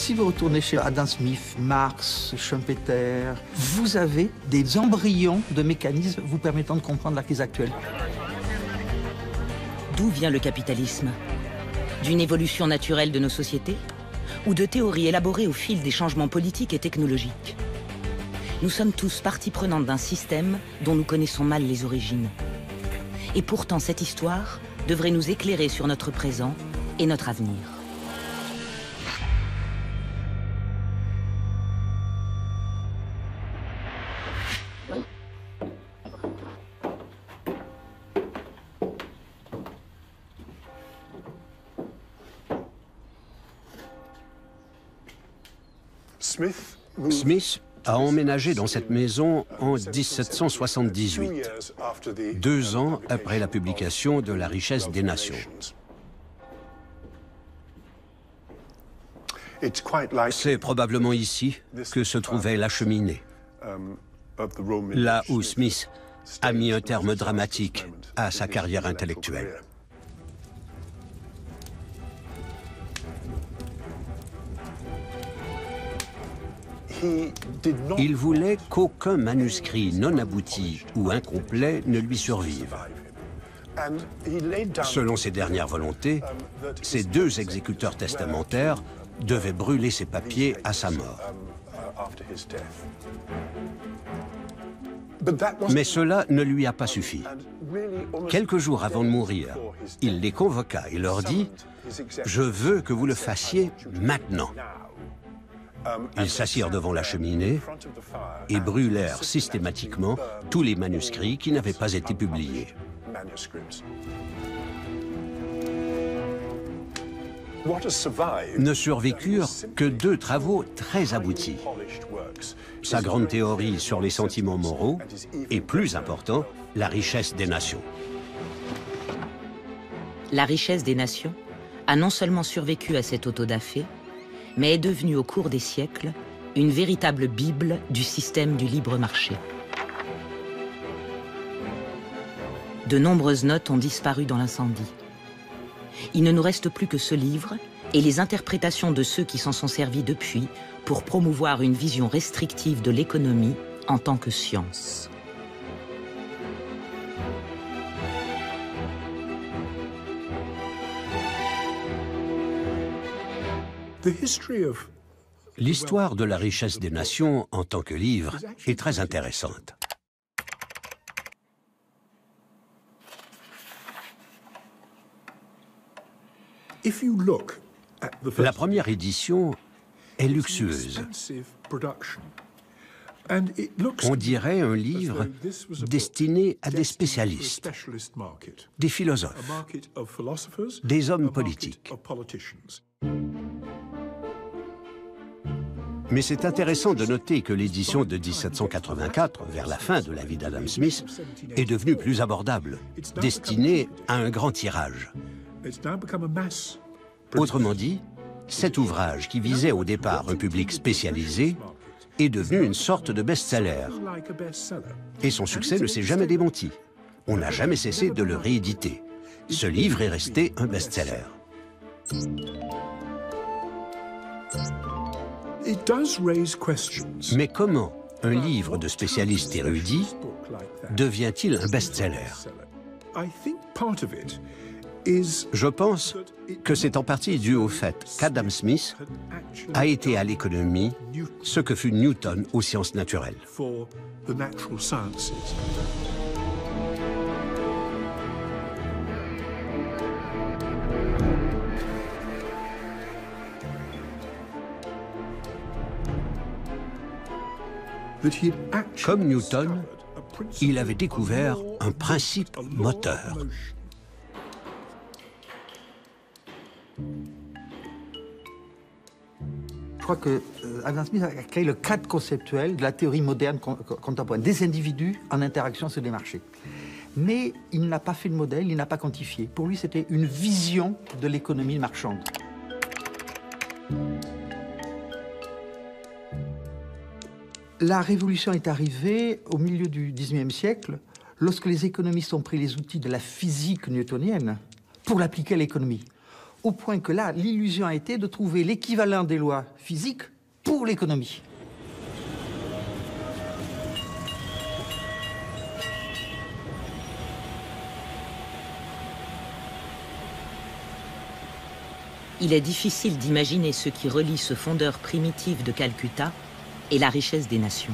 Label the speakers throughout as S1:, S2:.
S1: Si vous retournez chez Adam Smith, Marx, Schumpeter, vous avez des embryons de mécanismes vous permettant de comprendre la crise actuelle.
S2: D'où vient le capitalisme? D'une évolution naturelle de nos sociétés? Ou de théories élaborées au fil des changements politiques et technologiques? Nous sommes tous partie prenante d'un système dont nous connaissons mal les origines. Et pourtant, cette histoire devrait nous éclairer sur notre présent et notre avenir.
S3: Smith a emménagé dans cette maison en 1778, 2 ans après la publication de La richesse des nations. C'est probablement ici que se trouvait la cheminée, là où Smith a mis un terme dramatique à sa carrière intellectuelle. Il voulait qu'aucun manuscrit non abouti ou incomplet ne lui survive. Selon ses dernières volontés, ses 2 exécuteurs testamentaires devaient brûler ses papiers à sa mort. Mais cela ne lui a pas suffi. Quelques jours avant de mourir, il les convoqua et leur dit « Je veux que vous le fassiez maintenant ». Ils s'assirent devant la cheminée et brûlèrent systématiquement tous les manuscrits qui n'avaient pas été publiés. Ne survécurent que 2 travaux très aboutis. Sa grande théorie sur les sentiments moraux et, plus important, la richesse des nations.
S2: La richesse des nations a non seulement survécu à cet autodafé, mais est devenue au cours des siècles une véritable bible du système du libre marché. De nombreuses notes ont disparu dans l'incendie. Il ne nous reste plus que ce livre et les interprétations de ceux qui s'en sont servis depuis pour promouvoir une vision restrictive de l'économie en tant que science.
S3: L'histoire de la richesse des nations en tant que livre est très intéressante. La première édition est luxueuse. On dirait un livre destiné à des spécialistes, des philosophes, des hommes politiques. Mais c'est intéressant de noter que l'édition de 1784, vers la fin de la vie d'Adam Smith, est devenue plus abordable, destinée à un grand tirage. Autrement dit, cet ouvrage, qui visait au départ un public spécialisé, est devenu une sorte de best-seller. Et son succès ne s'est jamais démenti. On n'a jamais cessé de le rééditer. Ce livre est resté un best-seller. Mais comment un livre de spécialistes érudits devient-il un best-seller? Je pense que c'est en partie dû au fait qu'Adam Smith a été à l'économie ce que fut Newton aux sciences naturelles. Comme Newton, il avait découvert un principe moteur.
S1: Je crois que Adam Smith a créé le cadre conceptuel de la théorie moderne contemporaine, des individus en interaction sur des marchés. Mais il n'a pas fait de modèle, il n'a pas quantifié. Pour lui, c'était une vision de l'économie marchande. La révolution est arrivée au milieu du XIXe siècle, lorsque les économistes ont pris les outils de la physique newtonienne pour l'appliquer à l'économie. au point que là, l'illusion a été de trouver l'équivalent des lois physiques pour l'économie.
S2: Il est difficile d'imaginer ce qui relie ce fondeur primitif de Calcutta et la richesse des nations.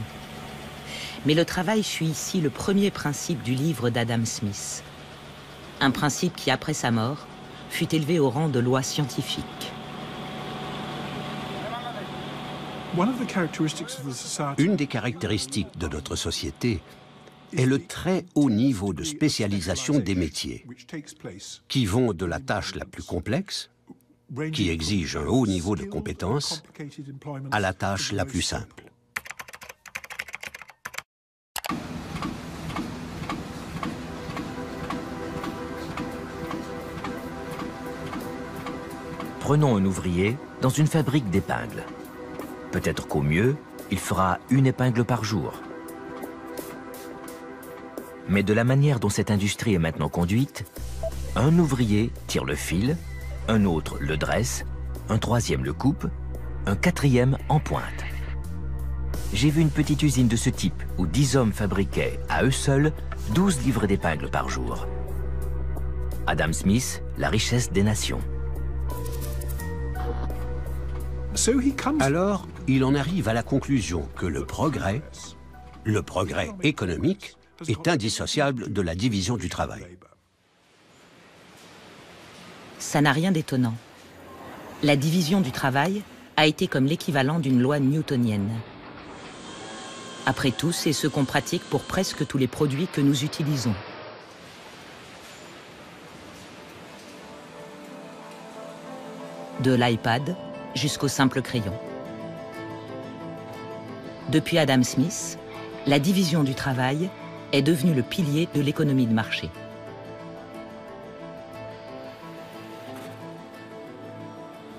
S2: Mais le travail suit ici le premier principe du livre d'Adam Smith. Un principe qui, après sa mort, fut élevé au rang de loi scientifique.
S3: Une des caractéristiques de notre société est le très haut niveau de spécialisation des métiers, qui vont de la tâche la plus complexe, qui exige un haut niveau de compétence, à la tâche la plus simple.
S4: Prenons un ouvrier dans une fabrique d'épingles. Peut-être qu'au mieux, il fera une épingle par jour. Mais de la manière dont cette industrie est maintenant conduite, un ouvrier tire le fil, un autre le dresse, un troisième le coupe, un quatrième en pointe. J'ai vu une petite usine de ce type où 10 hommes fabriquaient à eux seuls 12 livres d'épingles par jour. Adam Smith, La richesse des nations.
S3: Alors, il en arrive à la conclusion que le progrès économique, est indissociable de la division du travail.
S2: Ça n'a rien d'étonnant. La division du travail a été comme l'équivalent d'une loi newtonienne. Après tout, c'est ce qu'on pratique pour presque tous les produits que nous utilisons. De l'iPad jusqu'au simple crayon. Depuis Adam Smith, la division du travail est devenue le pilier de l'économie de marché.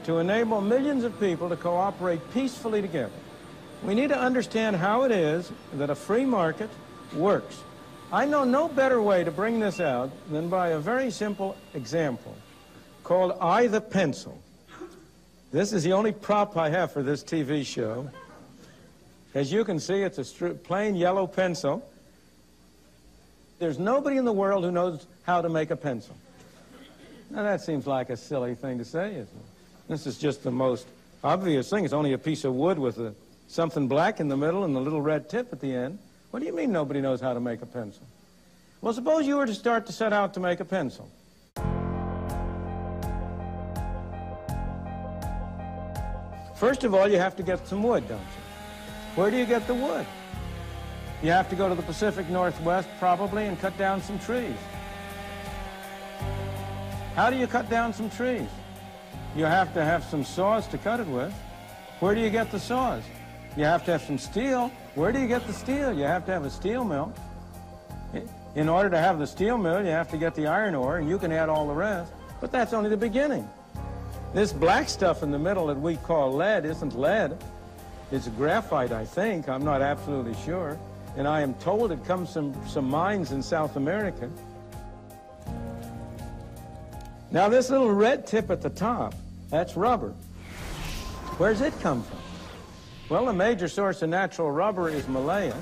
S5: To enable millions of people to cooperate peacefully together, we need to understand how it is that a free market works. I know no better way to bring this out than by a very simple example called I the Pencil. This is the only prop I have for this TV show. As you can see, it's a plain yellow pencil. There's nobody in the world who knows how to make a pencil. Now that seems like a silly thing to say, isn't it? This is just the most obvious thing. It's only a piece of wood with something black in the middle and the little red tip at the end. What do you mean nobody knows how to make a pencil? Well, suppose you were to start to set out to make a pencil. First of all, you have to get some wood, don't you? Where do you get the wood? You have to go to the Pacific Northwest, probably, and cut down some trees. How do you cut down some trees? You have to have some saws to cut it with. Where do you get the saws? You have to have some steel. Where do you get the steel? You have to have a steel mill. In order to have the steel mill, you have to get the iron ore, and you can add all the rest. But that's only the beginning. This black stuff in the middle that we call lead isn't lead. It's graphite, I think. I'm not absolutely sure. And I am told it comes from some mines in South America. Now, this little red tip at the top, that's rubber. Where's it come from? Well, the major source of natural rubber is Malaya.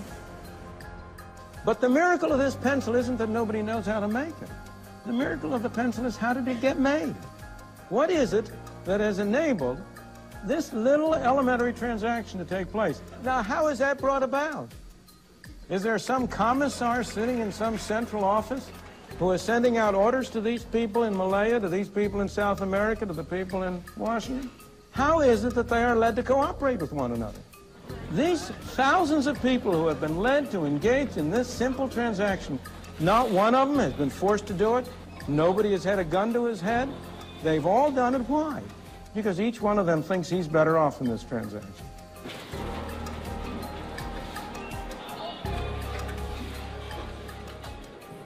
S5: But the miracle of this pencil isn't that nobody knows how to make it. The miracle of the pencil is how did it get made? What is it that has enabled this little elementary transaction to take place? Now, how is that brought about? Is there some commissar sitting in some central office who is sending out orders to these people in Malaya, to these people in South America, to the people in Washington? How is it that they are led to cooperate with one another? These thousands of people who have been led to engage in this simple transaction, not one of them has been forced to do it. Nobody has had a gun to his head. They've all done it. Why? Because each one of them thinks he's better off in this transaction.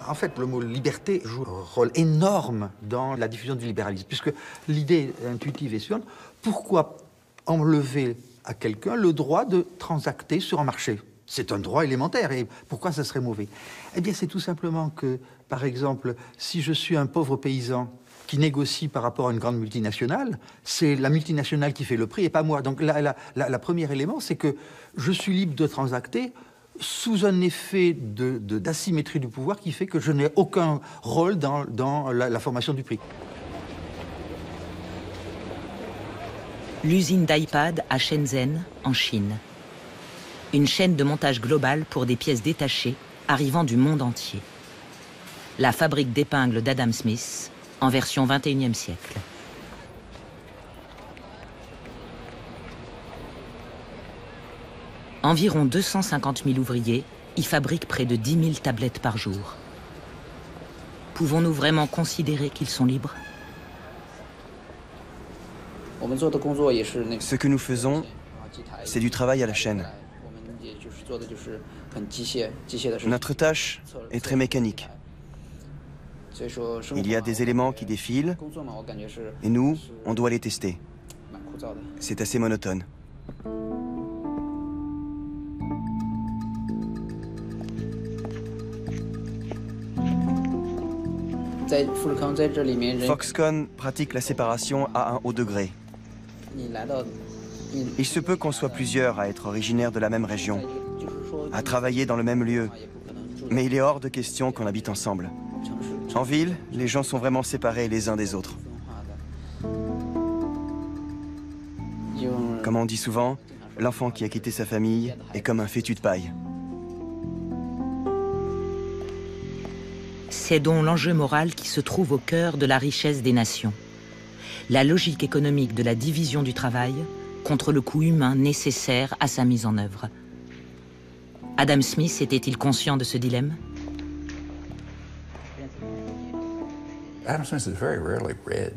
S1: En fait, le mot liberté joue un rôle énorme dans la diffusion du libéralisme, puisque l'idée intuitive est suivante: pourquoi enlever à quelqu'un le droit de transacter sur un marché? C'est un droit élémentaire, et pourquoi ça serait mauvais? Eh bien, c'est tout simplement que, par exemple, si je suis un pauvre paysan qui négocie par rapport à une grande multinationale, c'est la multinationale qui fait le prix et pas moi. Donc la premier élément, c'est que je suis libre de transacter sous un effet d'asymétrie du pouvoir qui fait que je n'ai aucun rôle dans la formation du prix.
S2: L'usine d'iPad à Shenzhen, en Chine. Une chaîne de montage globale pour des pièces détachées arrivant du monde entier. La fabrique d'épingles d'Adam Smith, en version 21e siècle. Environ 250 000 ouvriers y fabriquent près de 10 000 tablettes par jour. Pouvons-nous vraiment considérer qu'ils sont libres ?
S6: Ce que nous faisons, c'est du travail à la chaîne. Notre tâche est très mécanique. Il y a des éléments qui défilent, et nous, on doit les tester. C'est assez monotone. Foxconn pratique la séparation à un haut degré. Il se peut qu'on soit plusieurs à être originaires de la même région, à travailler dans le même lieu, mais il est hors de question qu'on habite ensemble. En ville, les gens sont vraiment séparés les uns des autres. Comme on dit souvent, l'enfant qui a quitté sa famille est comme un fétu de paille.
S2: C'est donc l'enjeu moral qui se trouve au cœur de la richesse des nations. La logique économique de la division du travail contre le coût humain nécessaire à sa mise en œuvre. Adam Smith était-il conscient de ce dilemme?
S7: Adam Smith is very rarely read.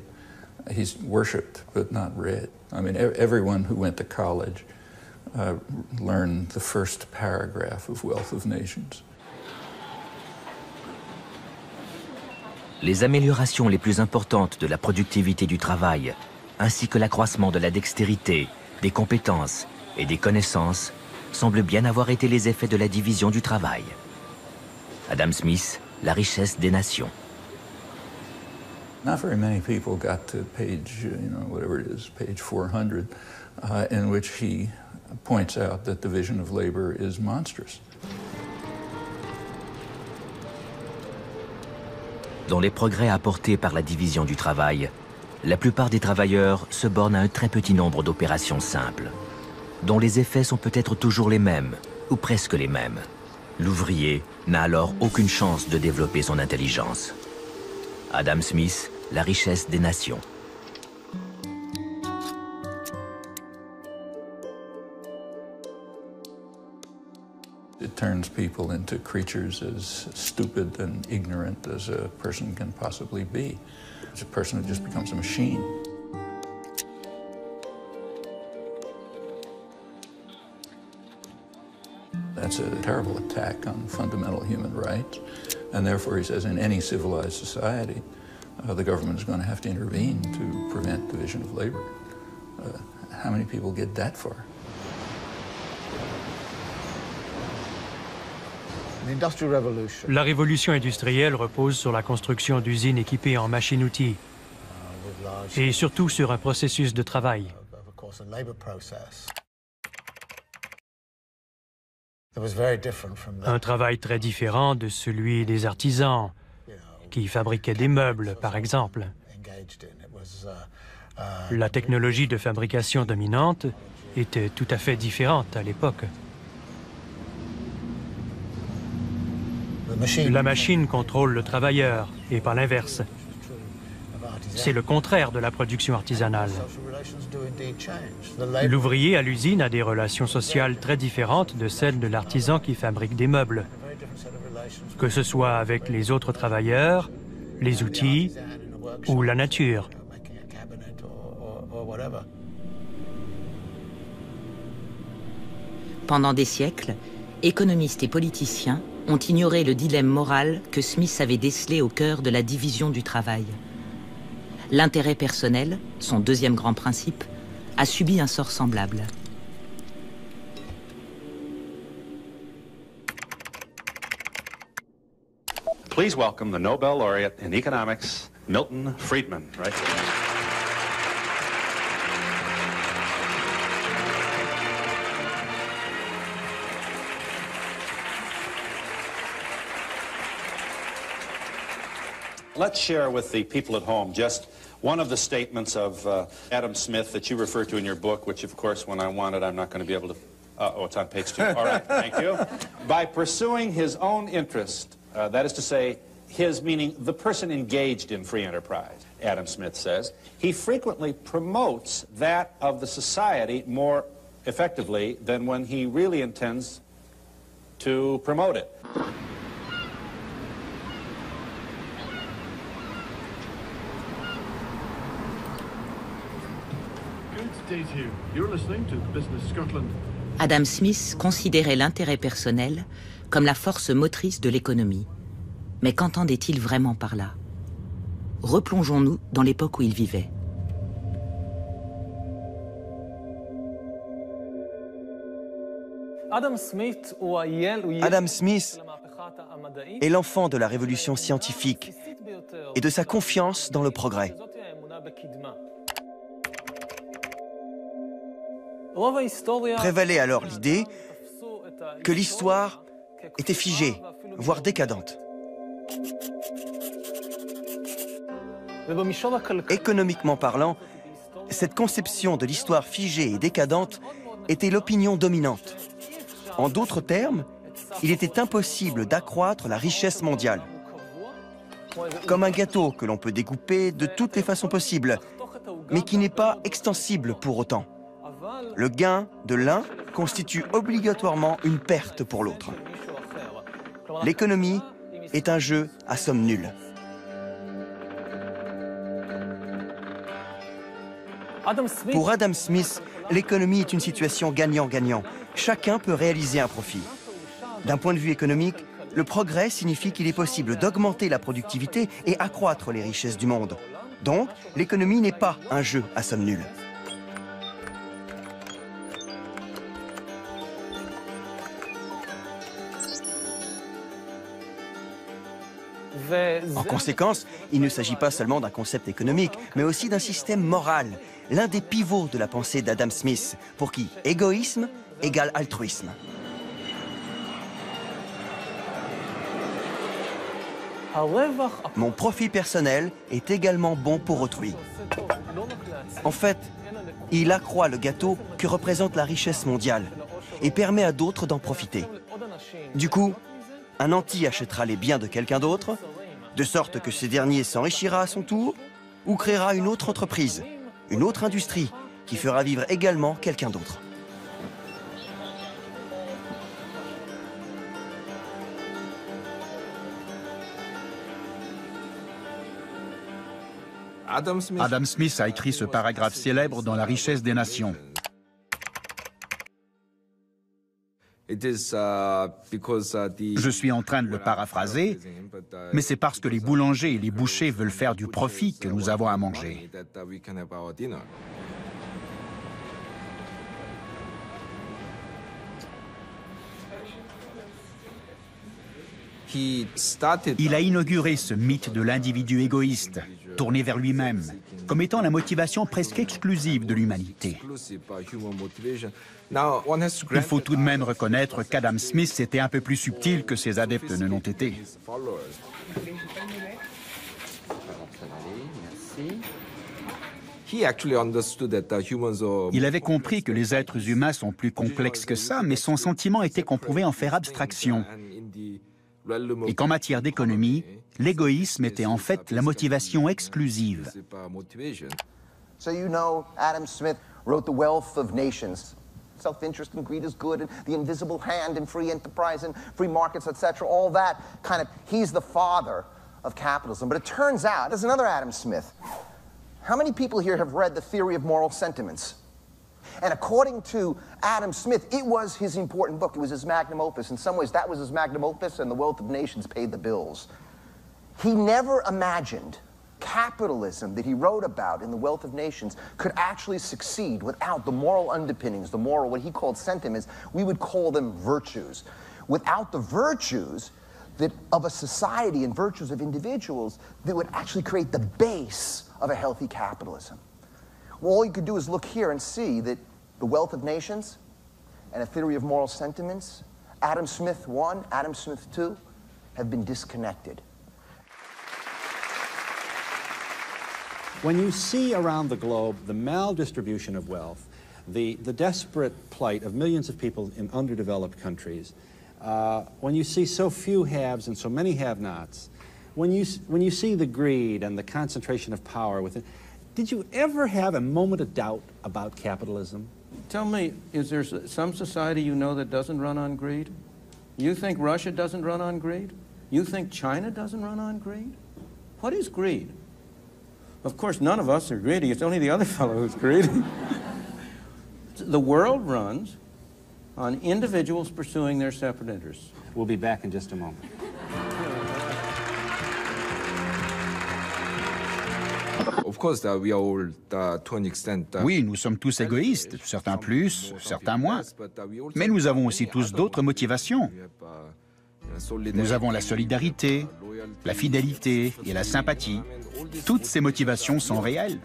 S7: He's worshipped, but not read. I mean, everyone who went to college learned the first paragraph of Wealth of Nations.
S4: Les améliorations les plus importantes de la productivité du travail, ainsi que l'accroissement de la dextérité, des compétences et des connaissances, semblent bien avoir été les effets de la division du travail. Adam Smith, La richesse des nations.
S7: Not very many people got to page, whatever it is, page 400, in which he points out that division of labor is monstrous.
S4: Dans les progrès apportés par la division du travail, la plupart des travailleurs se bornent à un très petit nombre d'opérations simples, dont les effets sont peut-être toujours les mêmes, ou presque les mêmes. L'ouvrier n'a alors aucune chance de développer son intelligence. Adam Smith, La richesse des nations.
S7: It turns people into creatures as stupid and ignorant as a person can possibly be. It's a person who just becomes a machine. That's a terrible attack on fundamental human rights. And therefore, he says, in any civilized society, the government is going to have to intervene to prevent division of labor. How many people get that far?
S8: La révolution industrielle repose sur la construction d'usines équipées en machines-outils et surtout sur un processus de travail. Un travail très différent de celui des artisans qui fabriquaient des meubles, par exemple. La technologie de fabrication dominante était tout à fait différente à l'époque. La machine contrôle le travailleur, et pas l'inverse. C'est le contraire de la production artisanale. L'ouvrier à l'usine a des relations sociales très différentes de celles de l'artisan qui fabrique des meubles, que ce soit avec les autres travailleurs, les outils ou la nature.
S2: Pendant des siècles, économistes et politiciens ont ignoré le dilemme moral que Smith avait décelé au cœur de la division du travail. L'intérêt personnel, son deuxième grand principe, a subi un sort semblable.
S9: Please welcome the Nobel laureate in economics, Milton Friedman, right? Let's share with the people at home just one of the statements of Adam Smith that you refer to in your book, which, of course, when I want it, I'm not going to be able to... oh, it's on page 2. All right, thank you. By pursuing his own interest, that is to say, his meaning the person engaged in free enterprise, Adam Smith says, he frequently promotes that of the society more effectively than when he really intends to promote it.
S2: Adam Smith considérait l'intérêt personnel comme la force motrice de l'économie. Mais qu'entendait-il vraiment par là? Replongeons-nous dans l'époque où il vivait.
S6: Adam Smith est l'enfant de la révolution scientifique et de sa confiance dans le progrès. Prévalait alors l'idée que l'histoire était figée, voire décadente. Économiquement parlant, cette conception de l'histoire figée et décadente était l'opinion dominante. En d'autres termes, il était impossible d'accroître la richesse mondiale. Comme un gâteau que l'on peut découper de toutes les façons possibles, mais qui n'est pas extensible pour autant. Le gain de l'un constitue obligatoirement une perte pour l'autre. L'économie est un jeu à somme nulle. Pour Adam Smith, l'économie est une situation gagnant-gagnant. Chacun peut réaliser un profit. D'un point de vue économique, le progrès signifie qu'il est possible d'augmenter la productivité et accroître les richesses du monde. Donc, l'économie n'est pas un jeu à somme nulle. En conséquence, il ne s'agit pas seulement d'un concept économique, mais aussi d'un système moral, l'un des pivots de la pensée d'Adam Smith, pour qui égoïsme égale altruisme. Mon profit personnel est également bon pour autrui. En fait, il accroît le gâteau que représente la richesse mondiale et permet à d'autres d'en profiter. Du coup, un nanti achètera les biens de quelqu'un d'autre, de sorte que ce dernier s'enrichira à son tour, ou créera une autre entreprise, une autre industrie, qui fera vivre également quelqu'un d'autre.
S10: Adam Smith a écrit ce paragraphe célèbre dans La richesse des nations. Je suis en train de le paraphraser, mais c'est parce que les boulangers et les bouchers veulent faire du profit que nous avons à manger. Il a inauguré ce mythe de l'individu égoïste, tourné vers lui-même, comme étant la motivation presque exclusive de l'humanité. Il faut tout de même reconnaître qu'Adam Smith était un peu plus subtil que ses adeptes ne l'ont été. Il avait compris que les êtres humains sont plus complexes que ça, mais son sentiment était qu'on pouvait en faire abstraction. Et qu'en matière d'économie, l'égoïsme était en fait la motivation exclusive.
S11: So you know, Adam Smith wrote The Wealth of Nations. Self-interest and greed is good, and the invisible hand and free enterprise and free markets, etc. All that kind of, he's the father of capitalism. But it turns out, there's another Adam Smith. How many people here have read The Theory of Moral Sentiments? And according to Adam Smith, it was his important book. It was his magnum opus. In some ways, that was his magnum opus, and The Wealth of Nations paid the bills. He never imagined capitalism that he wrote about in The Wealth of Nations could actually succeed without the moral underpinnings, the moral, what he called sentiments. We would call them virtues. Without the virtues, of a society and virtues of individuals that would actually create the base of a healthy capitalism. Well, all you could do is look here and see that the wealth of nations and a theory of moral sentiments, Adam Smith 1, Adam Smith 2, have been disconnected.
S12: When you see around the globe the maldistribution of wealth, the desperate plight of millions of people in underdeveloped countries, when you see so few haves and so many have-nots, when you see the greed and the concentration of power within, did you ever have a moment of doubt about capitalism?
S5: Tell me, is there some society you know that doesn't run on greed? You think Russia doesn't run on greed? You think China doesn't run on greed? What is greed? Of course, none of us are greedy. It's only the other fellow who's greedy. The world runs on individuals pursuing their separate interests.
S12: We'll be back in just a moment.
S10: Oui, nous sommes tous égoïstes, certains plus, certains moins. Mais nous avons aussi tous d'autres motivations. Nous avons la solidarité, la fidélité et la sympathie. Toutes ces motivations sont réelles.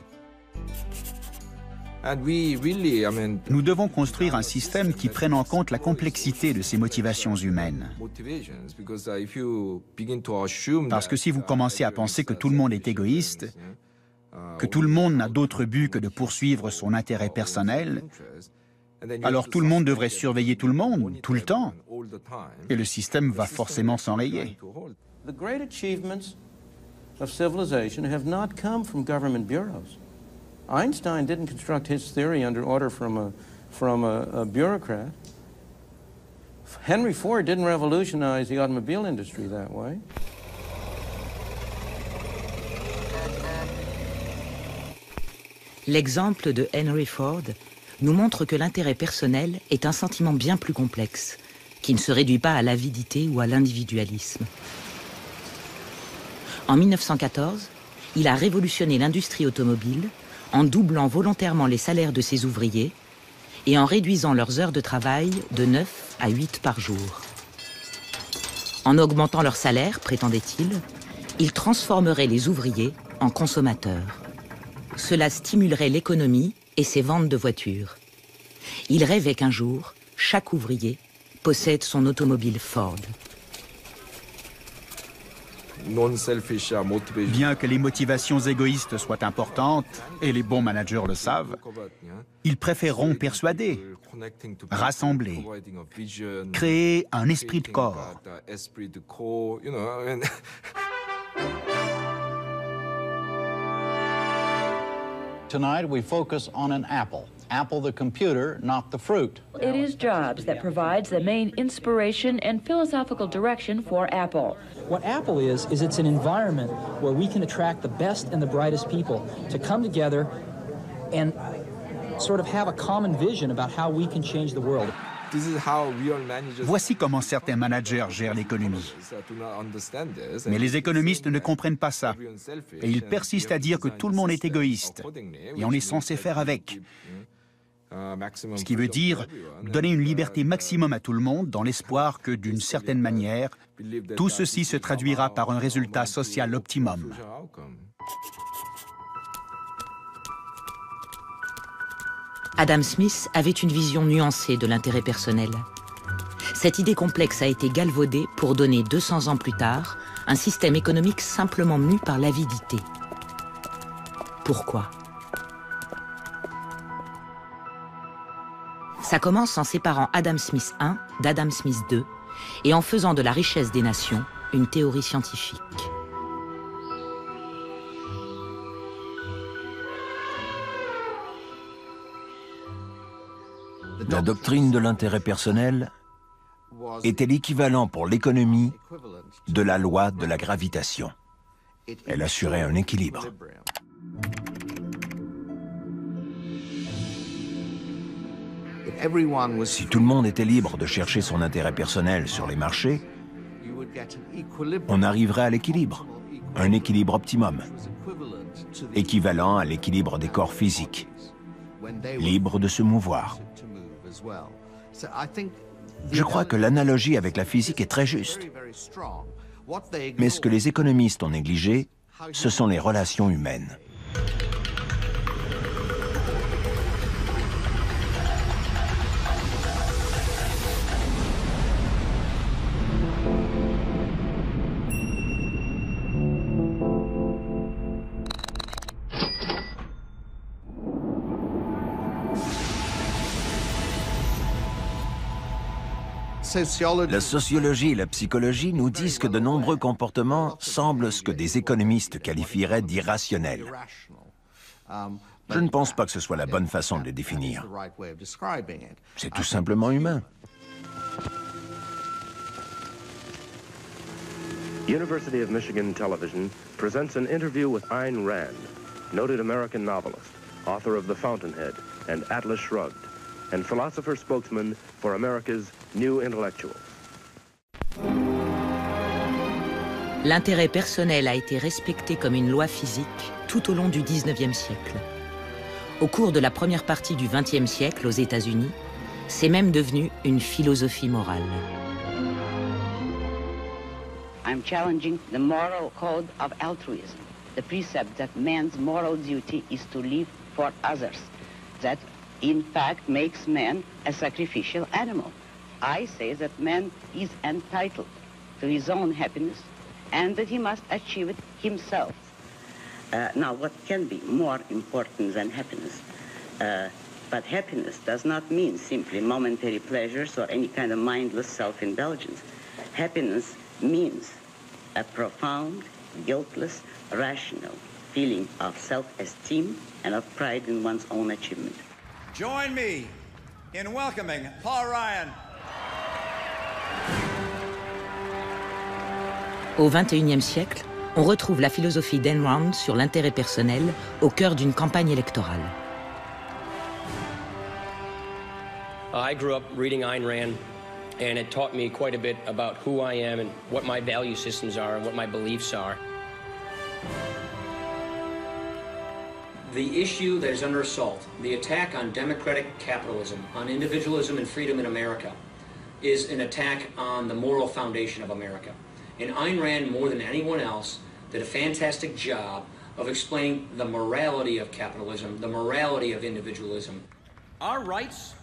S10: Nous devons construire un système qui prenne en compte la complexité de ces motivations humaines. Parce que si vous commencez à penser que tout le monde est égoïste, que tout le monde n'a d'autre but que de poursuivre son intérêt personnel, alors tout le monde devrait surveiller tout le monde, tout le temps, et le système va forcément s'enrayer.
S5: The great achievements of civilization have not come from government bureaus. Einstein didn't construct his theory under order from a bureaucrat. Henry Ford didn't revolutionize the automobile industry that way.
S2: L'exemple de Henry Ford nous montre que l'intérêt personnel est un sentiment bien plus complexe, qui ne se réduit pas à l'avidité ou à l'individualisme. En 1914, il a révolutionné l'industrie automobile en doublant volontairement les salaires de ses ouvriers et en réduisant leurs heures de travail de 9 à 8 par jour. En augmentant leurs salaires, prétendait-il, il transformerait les ouvriers en consommateurs. Cela stimulerait l'économie et ses ventes de voitures. Il rêvait qu'un jour, chaque ouvrier possède son automobile Ford.
S10: Bien que les motivations égoïstes soient importantes, et les bons managers le savent, ils préféreront persuader, rassembler, créer un esprit de corps.
S13: Tonight we focus on an apple. Apple the computer, not the fruit.
S14: It is Jobs that provides the main inspiration and philosophical direction for Apple.
S15: What Apple is it's an environment where we can attract the best and the brightest people to come together and sort of have a common vision about how we can change the world.
S10: Voici comment certains managers gèrent l'économie. Mais les économistes ne comprennent pas ça. Et ils persistent à dire que tout le monde est égoïste. Et on est censé faire avec. Ce qui veut dire donner une liberté maximum à tout le monde dans l'espoir que, d'une certaine manière, tout ceci se traduira par un résultat social optimum.
S2: Adam Smith avait une vision nuancée de l'intérêt personnel. Cette idée complexe a été galvaudée pour donner 200 ans plus tard un système économique simplement mu par l'avidité. Pourquoi ? Ça commence en séparant Adam Smith I d'Adam Smith II et en faisant de la richesse des nations une théorie scientifique.
S4: La doctrine de l'intérêt personnel était l'équivalent pour l'économie de la loi de la gravitation. Elle assurait un équilibre. Si tout le monde était libre de chercher son intérêt personnel sur les marchés, on arriverait à l'équilibre, un équilibre optimum, équivalent à l'équilibre des corps physiques, libres de se mouvoir. Je crois que l'analogie avec la physique est très juste. Mais ce que les économistes ont négligé, ce sont les relations humaines. La sociologie et la psychologie nous disent que de nombreux comportements semblent ce que des économistes qualifieraient d'irrationnels. Je ne pense pas que ce soit la bonne façon de les définir. C'est tout simplement humain.
S16: University of Michigan Television presents an interview with Ayn Rand, noted American novelist, author of The Fountainhead and Atlas Shrugged, and philosopher spokesman for America's New Intellectuals.
S2: L'intérêt personnel a été respecté comme une loi physique tout au long du XIXe siècle. Au cours de la première partie du XXe siècle aux États-Unis, c'est même devenu une philosophie morale.
S17: I'm challenging the moral code of altruism, the precept that man's moral duty is to live for others, that in fact makes man a sacrificial animal. I say that man is entitled to his own happiness and that he must achieve it himself. Now, what can be more important than happiness? But happiness does not mean simply momentary pleasures or any kind of mindless self-indulgence. Happiness means a profound, guiltless, rational feeling of self-esteem and of pride in one's own achievement.
S18: Join me in welcoming Paul Ryan.
S2: Au XXIe siècle, on retrouve la philosophie d'Ayn Rand sur l'intérêt personnel au cœur d'une campagne électorale.
S19: I grew up reading Ayn Rand, and it taught me quite a bit about who I am and what my value systems are and what my beliefs are. The issue that is under assault, the attack on democratic capitalism, on individualism and freedom in America, is an attack on the moral foundation of America. And Ayn Rand, more than anyone else, did a fantastic job of explaining the morality of capitalism, the morality of individualism.
S20: Our rights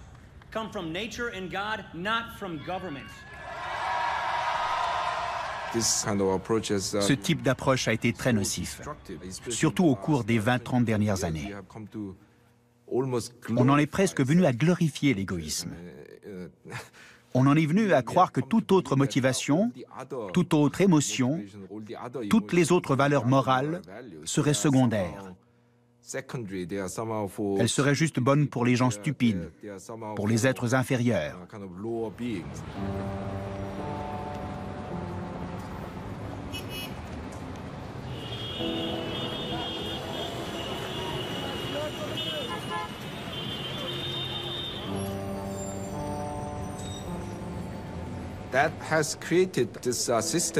S20: come from nature and God, not from governments.
S10: Ce type d'approche a été très nocif, surtout au cours des 20-30 dernières années. On en est presque venu à glorifier l'égoïsme. On en est venu à croire que toute autre motivation, toute autre émotion, toutes les autres valeurs morales seraient secondaires. Elles seraient juste bonnes pour les gens stupides, pour les êtres inférieurs.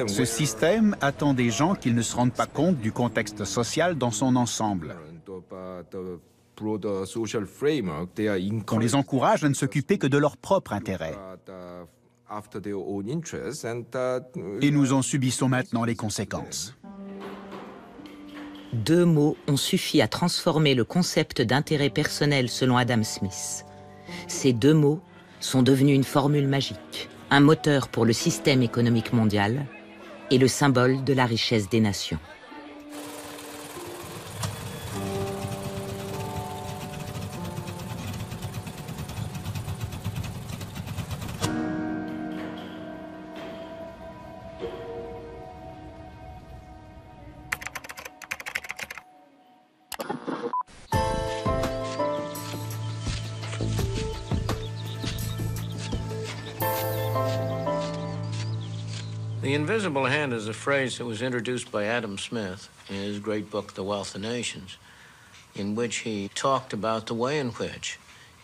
S10: Ce système attend des gens qu'ils ne se rendent pas compte du contexte social dans son ensemble. On les encourage à ne s'occuper que de leur propre intérêt. Et nous en subissons maintenant les conséquences.
S2: 2 mots ont suffi à transformer le concept d'intérêt personnel selon Adam Smith. Ces 2 mots sont devenus une formule magique, un moteur pour le système économique mondial et le symbole de la richesse des nations.
S21: The invisible hand is a phrase that was introduced by Adam Smith in his great book, The Wealth of Nations, in which he talked about the way in which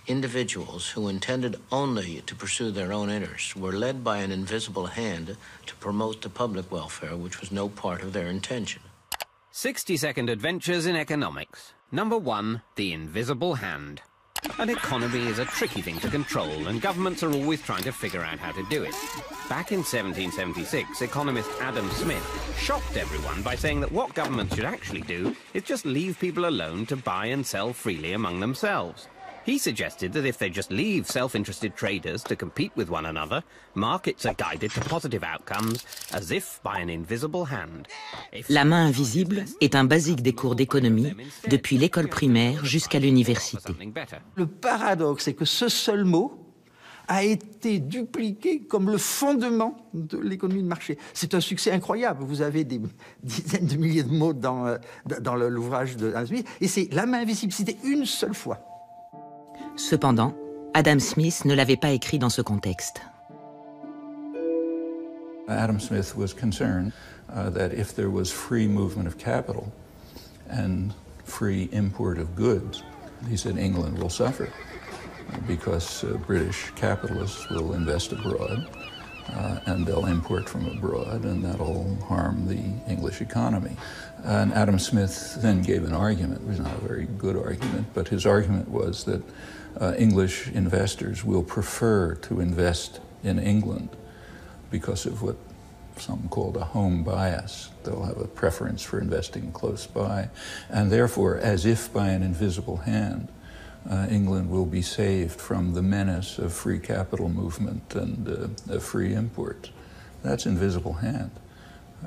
S21: individuals who intended only to pursue their own interests were led by an invisible hand to promote the public welfare, which was no part of their intention.
S22: 60-second adventures in economics. Number 1, the invisible hand.
S3: An economy is a tricky thing to control, and governments are always trying to figure out how to do it. Back in 1776, economist Adam Smith shocked everyone by saying that what governments should actually do is just leave people alone to buy and sell freely among themselves. He suggested that if they just leave self-interested traders to compete with one another, markets are guided to positive outcomes as if by an invisible hand.
S2: La main invisible est un basique des cours d'économie depuis l'école primaire jusqu'à l'université.
S1: Le paradoxe, c'est que ce seul mot a été dupliqué comme le fondement de l'économie de marché. C'est un succès incroyable. Vous avez des dizaines de milliers de mots dans l'ouvrage de Adam Smith, et c'est la main invisible, cité une seule fois.
S2: Cependant, Adam Smith ne l'avait pas écrit dans ce contexte.
S7: Adam Smith was concerned that if there was free movement of capital and free import of goods, he said England will suffer because British capitalists will invest abroad and they'll import from abroad, and that'll harm the English economy. And Adam Smith then gave an argument. It was not a very good argument, but his argument was that English investors will prefer to invest in England because of what some called a home bias. They'll have a preference for investing close by, and therefore, as if by an invisible hand, England will be saved from the menace of free capital movement and free imports. That's invisible hand.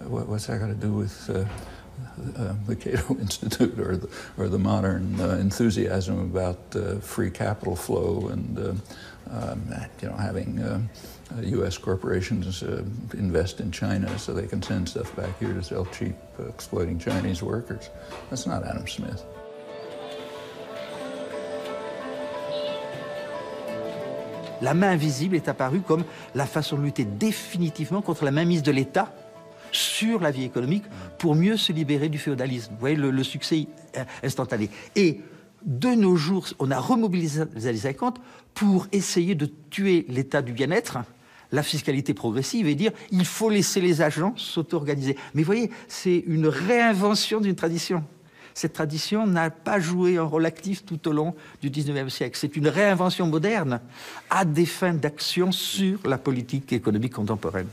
S7: What's that got to do with the Cato Institute or the modern enthusiasm about free capital flow and having U.S. corporations invest in China so they can send stuff back here to sell cheap, exploiting Chinese workers? That's not Adam Smith.
S1: La main invisible est apparue comme la façon de lutter définitivement contre la mainmise de l'État sur la vie économique pour mieux se libérer du féodalisme. Vous voyez le succès instantané. Et de nos jours, on a remobilisé les années 50 pour essayer de tuer l'état du bien-être, la fiscalité progressive, et dire il faut laisser les agents s'auto-organiser. Mais vous voyez, c'est une réinvention d'une tradition. Cette tradition n'a pas joué un rôle actif tout au long du XIXe siècle. C'est une réinvention moderne à des fins d'action sur la politique économique contemporaine.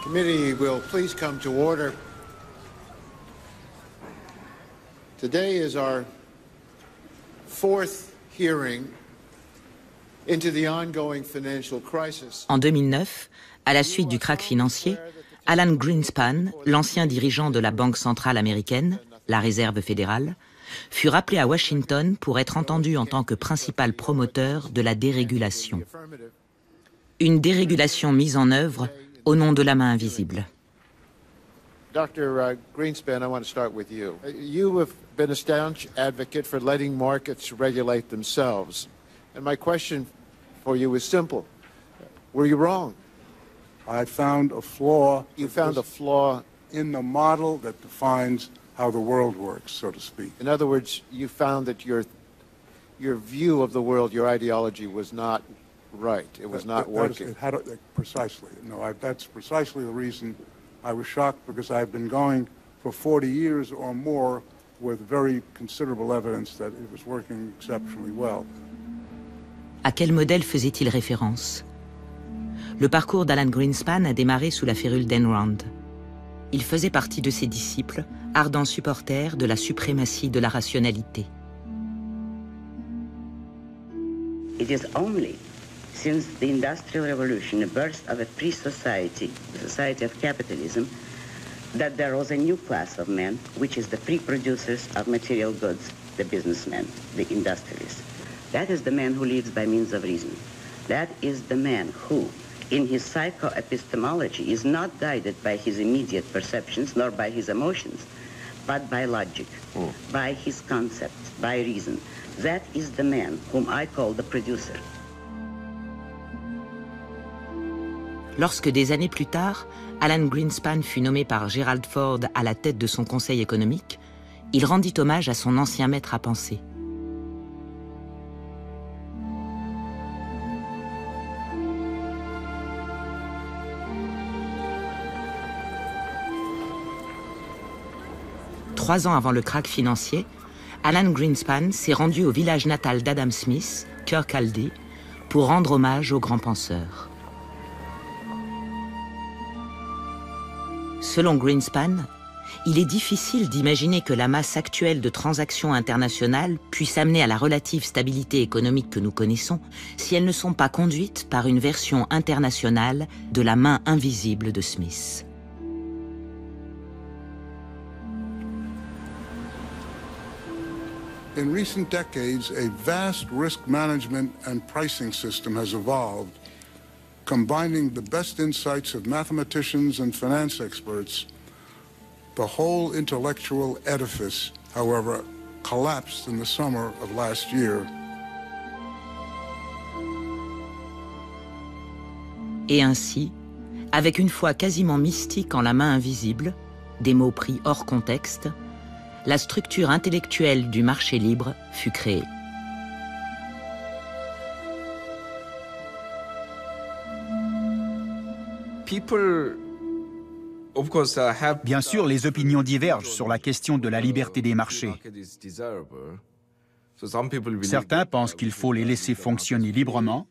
S22: Committee will please come to order. Today is our fourth hearing into the ongoing financial crisis.
S2: En 2009, à la suite du krach financier, Alan Greenspan, l'ancien dirigeant de la Banque centrale américaine, la Réserve fédérale, fut rappelé à Washington pour être entendu en tant que principal promoteur de la dérégulation. Une dérégulation mise en œuvre au nom de la main invisible.
S22: Dr. Greenspan, I want to start with you. You have been a staunch advocate for letting markets regulate themselves. And my question for you is simple. Were you wrong?
S23: I found a flaw.
S22: You found a flaw
S23: in the model that defines how the world works, so to speak.
S22: In other words, you found that your view of the world, your ideology was not right. It was not working.
S23: Precisely. No, that's precisely the reason I was shocked, because I've been going for 40 years or more with very considerable evidence that it was working exceptionally well.
S2: À quel modèle faisait-il référence ? Le parcours d'Alan Greenspan a démarré sous la férule d'Enron. Il faisait partie de ses disciples, ardents supporters de la suprématie de la rationalité.
S17: It is only since the Industrial Revolution, the birth of a free society, the society of capitalism, that there was a new class of men, which is the free producers of material goods, the businessmen, the industrialists. That is the man who lives by means of reason. That is the man who, in his psychoepistemology, is not guided by his immediate perceptions nor by his emotions, but by logic, by his concepts, by reason. That is the man whom I call the producer.
S2: Lorsque des années plus tard, Alan Greenspan fut nommé par Gerald Ford à la tête de son conseil économique, il rendit hommage à son ancien maître à penser. « 3 ans avant le krach financier, Alan Greenspan s'est rendu au village natal d'Adam Smith, Kirkcaldy, pour rendre hommage au grand penseur. Selon Greenspan, il est difficile d'imaginer que la masse actuelle de transactions internationales puisse amener à la relative stabilité économique que nous connaissons si elles ne sont pas conduites par une version internationale de la main invisible de Smith.
S23: In recent decades, a vast risk management and pricing system has evolved, combining the best insights of mathematicians and finance experts. The whole intellectual edifice, however, collapsed in the summer of last year.
S2: Et ainsi, avec une foi quasiment mystique en la main invisible, des mots pris hors contexte, la structure intellectuelle du marché libre fut créée.
S10: Bien sûr, les opinions divergent sur la question de la liberté des marchés. Certains pensent qu'il faut les laisser fonctionner librement.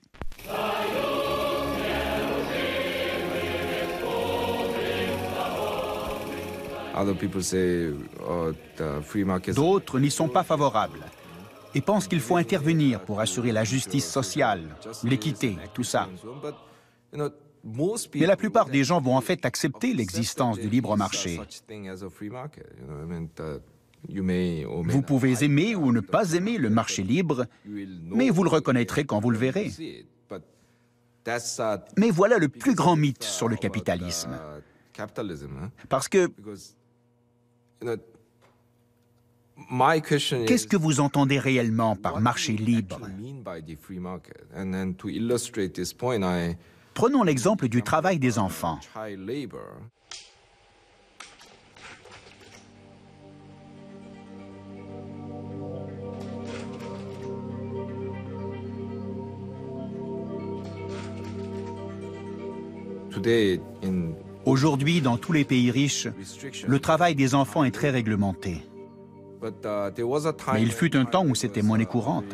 S10: D'autres n'y sont pas favorables et pensent qu'il faut intervenir pour assurer la justice sociale, l'équité, tout ça. Mais la plupart des gens vont en fait accepter l'existence du libre marché. Vous pouvez aimer ou ne pas aimer le marché libre, mais vous le reconnaîtrez quand vous le verrez. Mais voilà le plus grand mythe sur le capitalisme. Parce que qu'est-ce que vous entendez réellement par marché libre? Prenons l'exemple du travail des enfants. Aujourd'hui, dans tous les pays riches, le travail des enfants est très réglementé. Mais il fut un temps où c'était monnaie courante.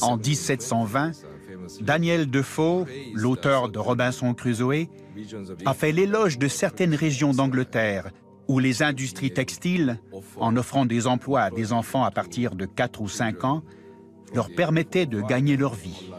S10: En 1720, Daniel Defoe, l'auteur de Robinson Crusoe, a fait l'éloge de certaines régions d'Angleterre où les industries textiles, en offrant des emplois à des enfants à partir de 4 ou 5 ans, leur permettaient de gagner leur vie.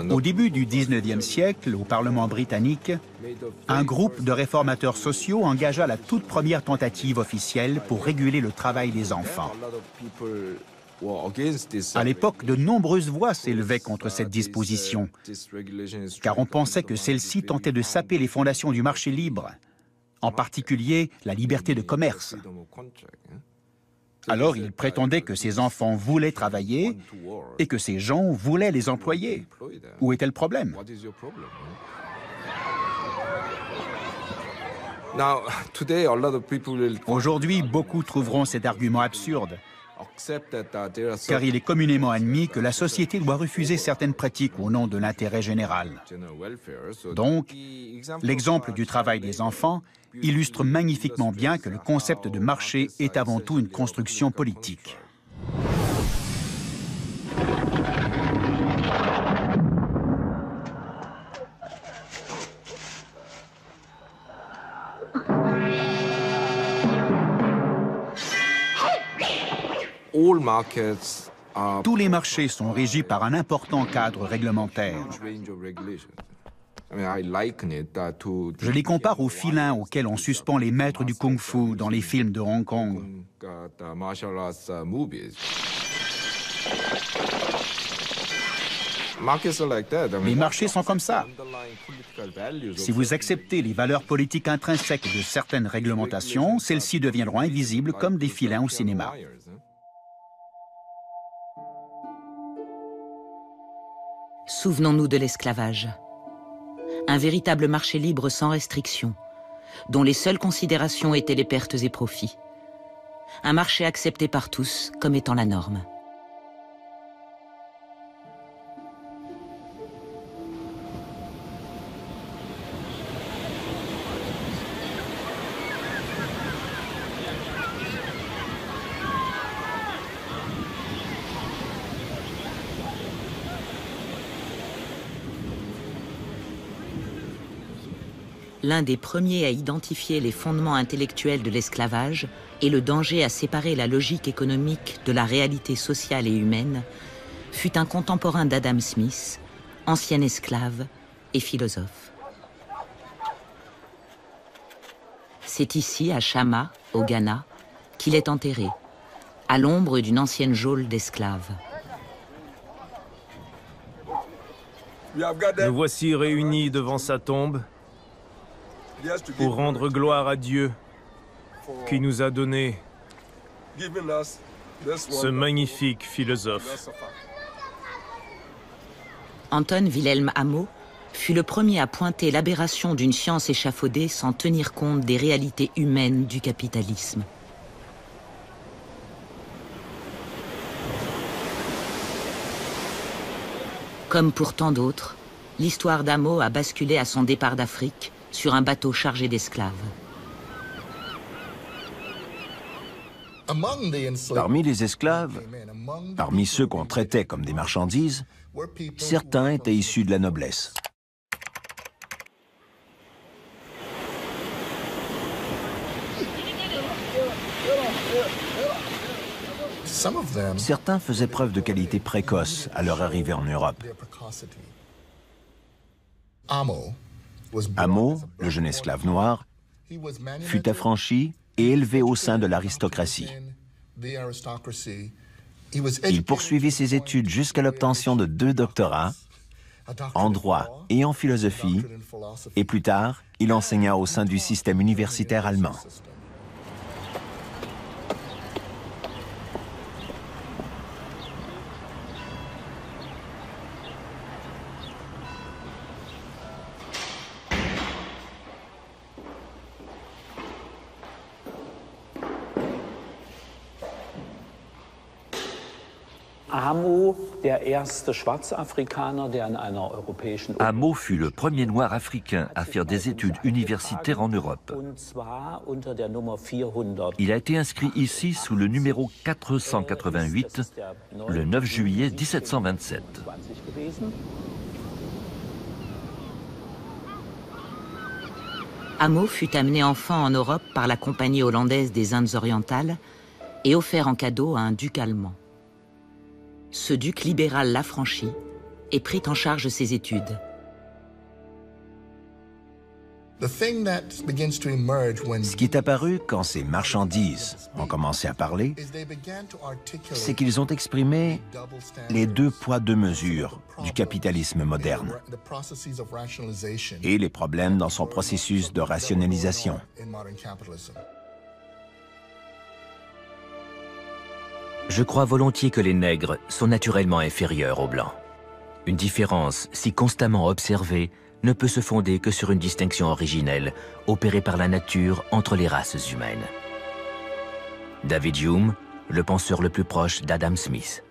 S10: Au début du 19e siècle, au Parlement britannique, un groupe de réformateurs sociaux engagea la toute première tentative officielle pour réguler le travail des enfants. À l'époque, de nombreuses voix s'élevaient contre cette disposition, car on pensait que celle-ci tentait de saper les fondations du marché libre, en particulier la liberté de commerce. Alors il prétendait que ces enfants voulaient travailler et que ces gens voulaient les employer. Où était le problème? Aujourd'hui, beaucoup trouveront cet argument absurde, car il est communément admis que la société doit refuser certaines pratiques au nom de l'intérêt général. Donc, l'exemple du travail des enfants illustre magnifiquement bien que le concept de marché est avant tout une construction politique. Tous les marchés sont régis par un important cadre réglementaire. Je les compare aux filins auxquels on suspend les maîtres du kung-fu dans les films de Hong Kong. Les marchés sont comme ça. Si vous acceptez les valeurs politiques intrinsèques de certaines réglementations, celles-ci deviendront invisibles comme des filins au cinéma.
S2: Souvenons-nous de l'esclavage. Un véritable marché libre sans restriction, dont les seules considérations étaient les pertes et profits. Un marché accepté par tous comme étant la norme. L'un des premiers à identifier les fondements intellectuels de l'esclavage et le danger à séparer la logique économique de la réalité sociale et humaine fut un contemporain d'Adam Smith, ancien esclave et philosophe. C'est ici, à Shama, au Ghana, qu'il est enterré, à l'ombre d'une ancienne geôle d'esclaves.
S6: Nous voici réunis devant sa tombe pour rendre gloire à Dieu qui nous a donné ce magnifique philosophe.
S2: Anton Wilhelm Amo fut le premier à pointer l'aberration d'une science échafaudée sans tenir compte des réalités humaines du capitalisme. Comme pour tant d'autres, l'histoire d'Amo a basculé à son départ d'Afrique sur un bateau chargé d'esclaves.
S8: Parmi les esclaves, parmi ceux qu'on traitait comme des marchandises, certains étaient issus de la noblesse. Certains faisaient preuve de qualité précoce à leur arrivée en Europe. Amo, le jeune esclave noir, fut affranchi et élevé au sein de l'aristocratie. Il poursuivit ses études jusqu'à l'obtention de 2 doctorats, en droit et en philosophie, et plus tard, il enseigna au sein du système universitaire allemand.
S4: Amo fut le premier noir africain à faire des études universitaires en Europe. Il a été inscrit ici sous le numéro 488, le 9 juillet 1727.
S2: Amo fut amené enfant en Europe par la Compagnie hollandaise des Indes orientales et offert en cadeau à un duc allemand. Ce duc libéral l'affranchit et prit en charge ses études.
S8: Ce qui est apparu quand ces marchandises ont commencé à parler, c'est qu'ils ont exprimé les 2 poids 2 mesures du capitalisme moderne et les problèmes dans son processus de rationalisation.
S4: Je crois volontiers que les nègres sont naturellement inférieurs aux blancs. Une différence si constamment observée ne peut se fonder que sur une distinction originelle opérée par la nature entre les races humaines. David Hume, le penseur le plus proche d'Adam Smith.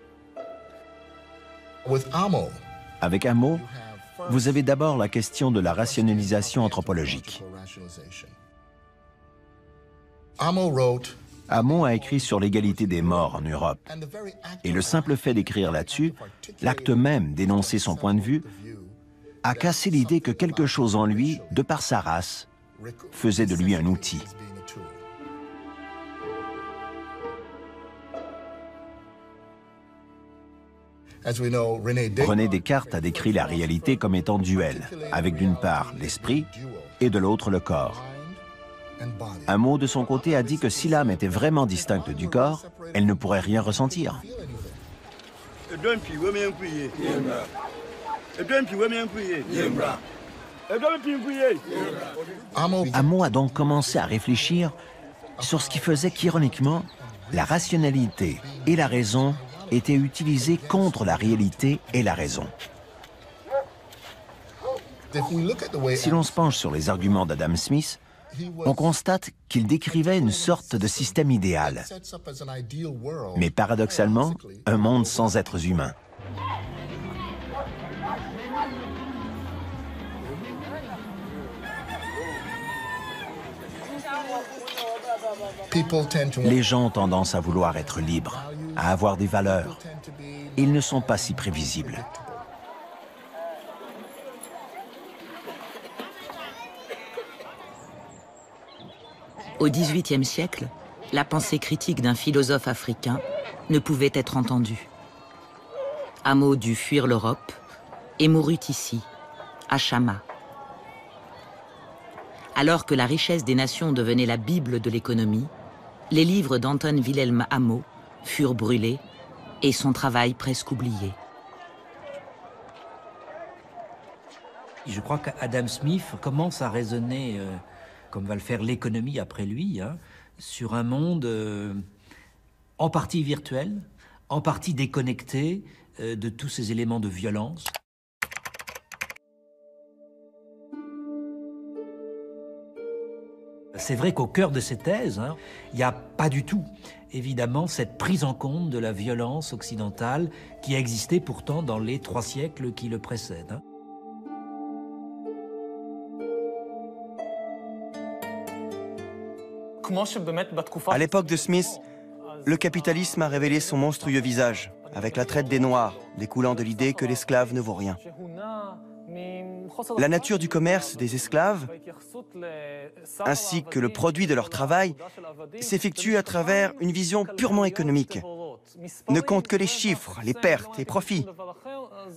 S8: Avec Amo, vous avez d'abord la question de la rationalisation anthropologique. Amo a écrit sur l'égalité des morts en Europe. Et le simple fait d'écrire là-dessus, l'acte même d'énoncer son point de vue, a cassé l'idée que quelque chose en lui, de par sa race, faisait de lui un outil. René Descartes a décrit la réalité comme étant duel, avec d'une part l'esprit et de l'autre le corps. Amo, de son côté, a dit que si l'âme était vraiment distincte du corps, elle ne pourrait rien ressentir. Amo a donc commencé à réfléchir sur ce qui faisait qu'ironiquement, la rationalité et la raison étaient utilisées contre la réalité et la raison. Si l'on se penche sur les arguments d'Adam Smith, on constate qu'il décrivait une sorte de système idéal, mais paradoxalement, un monde sans êtres humains. Les gens ont tendance à vouloir être libres, à avoir des valeurs. Ils ne sont pas si prévisibles.
S2: Au XVIIIe siècle, la pensée critique d'un philosophe africain ne pouvait être entendue. Amo dut fuir l'Europe et mourut ici, à Chama. Alors que la richesse des nations devenait la Bible de l'économie, les livres d'Anton Wilhelm Amo furent brûlés et son travail presque oublié.
S9: Je crois qu'Adam Smith commence à raisonner, comme va le faire l'économie après lui, sur un monde en partie virtuel, en partie déconnecté de tous ces éléments de violence. C'est vrai qu'au cœur de ces thèses, il n'y a pas du tout, évidemment, cette prise en compte de la violence occidentale qui a existé pourtant dans les 3 siècles qui le précèdent.
S11: À l'époque de Smith, le capitalisme a révélé son monstrueux visage, avec la traite des Noirs, découlant de l'idée que l'esclave ne vaut rien. La nature du commerce des esclaves, ainsi que le produit de leur travail, s'effectue à travers une vision purement économique. Ne compte que les chiffres, les pertes, les profits.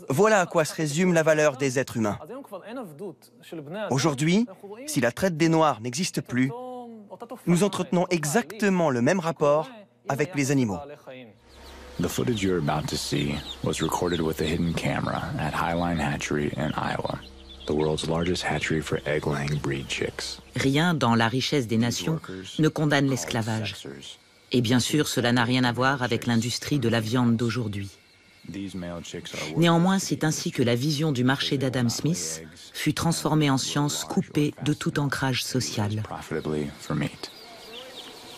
S11: Voilà à quoi se résume la valeur des êtres humains. Aujourd'hui, si la traite des Noirs n'existe plus, nous entretenons exactement le même rapport avec les animaux.
S12: The footage you're about to see was recorded with a hidden camera at Highline Hatchery in Iowa, the world's largest hatchery for egg-laying breed chicks.
S2: Rien dans La richesse des nations ne condamne l'esclavage. Et bien sûr, cela n'a rien à voir avec l'industrie de la viande d'aujourd'hui. Néanmoins, c'est ainsi que la vision du marché d'Adam Smith fut transformée en science coupée de tout ancrage social.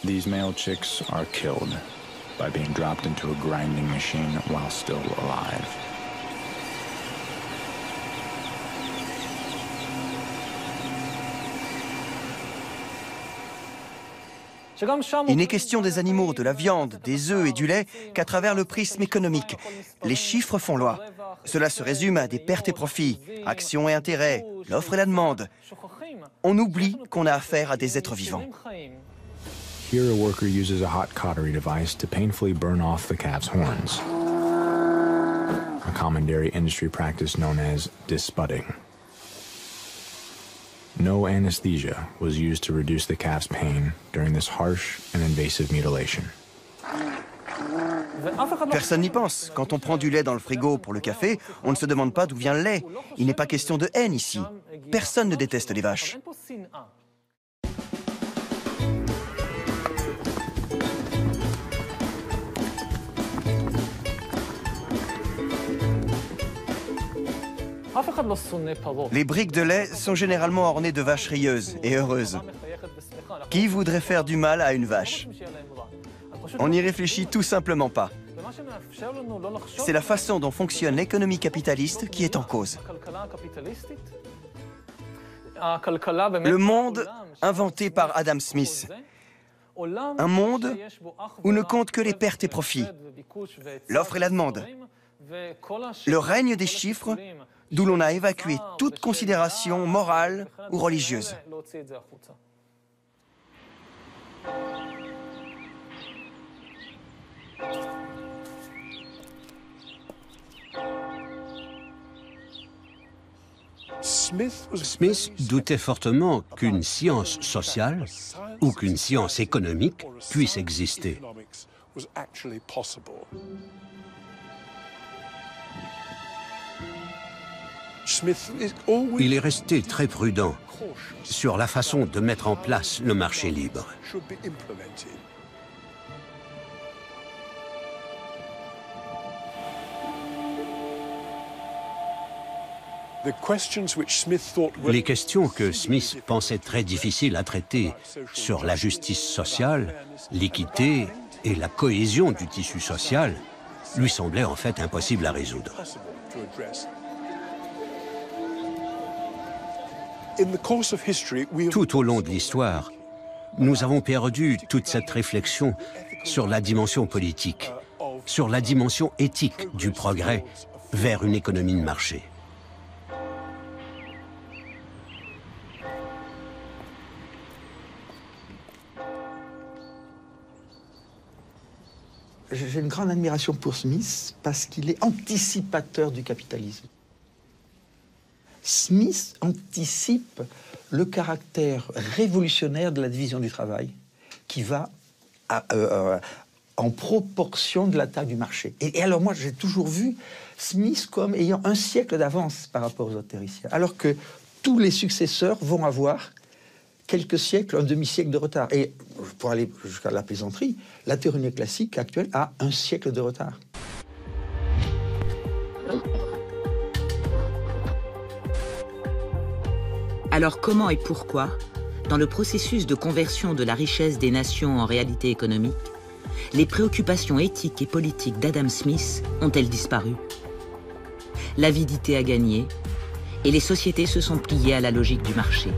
S12: These male chicks are killed by being dropped into a grinding machine while still alive.
S11: Il n'est question des animaux, de la viande, des œufs et du lait qu'à travers le prisme économique. Les chiffres font loi. Cela se résume à des pertes et profits, actions et intérêts, l'offre et la demande. On oublie qu'on a affaire à des êtres vivants.
S12: Here, a worker uses a hot cautery device to painfully burn off the calf's horns, a common dairy industry practice known as disbudding. No anesthesia was used to reduce the calf's pain during this harsh and invasive mutilation.
S11: Personne n'y pense. Quand on prend du lait dans le frigo pour le café, on ne se demande pas d'où vient le lait. Il n'est pas question de haine ici. Personne ne déteste les vaches. Les briques de lait sont généralement ornées de vaches rieuses et heureuses. Qui voudrait faire du mal à une vache? On n'y réfléchit tout simplement pas. C'est la façon dont fonctionne l'économie capitaliste qui est en cause. Le monde inventé par Adam Smith. Un monde où ne comptent que les pertes et profits, l'offre et la demande. Le règne des chiffres, d'où l'on a évacué toute considération morale ou religieuse.
S24: Smith doutait fortement qu'une science sociale ou qu'une science économique puisse exister. Il est resté très prudent sur la façon de mettre en place le marché libre. Les questions que Smith pensait très difficiles à traiter sur la justice sociale, l'équité et la cohésion du tissu social lui semblaient en fait impossibles à résoudre. Tout au long de l'histoire, nous avons perdu toute cette réflexion sur la dimension politique, sur la dimension éthique du progrès vers une économie de marché.
S1: J'ai une grande admiration pour Smith parce qu'il est anticipateur du capitalisme. Smith anticipe le caractère révolutionnaire de la division du travail qui va en proportion de la taille du marché. Et alors moi, j'ai toujours vu Smith comme ayant un siècle d'avance par rapport aux autres théoriciens, alors que tous les successeurs vont avoir quelques siècles, un demi-siècle de retard. Et pour aller jusqu'à la plaisanterie, la théorie néoclassique actuelle a un siècle de retard.
S2: Alors comment et pourquoi, dans le processus de conversion de la richesse des nations en réalité économique, les préoccupations éthiques et politiques d'Adam Smith ont-elles disparu? L'avidité a gagné et les sociétés se sont pliées à la logique du marché.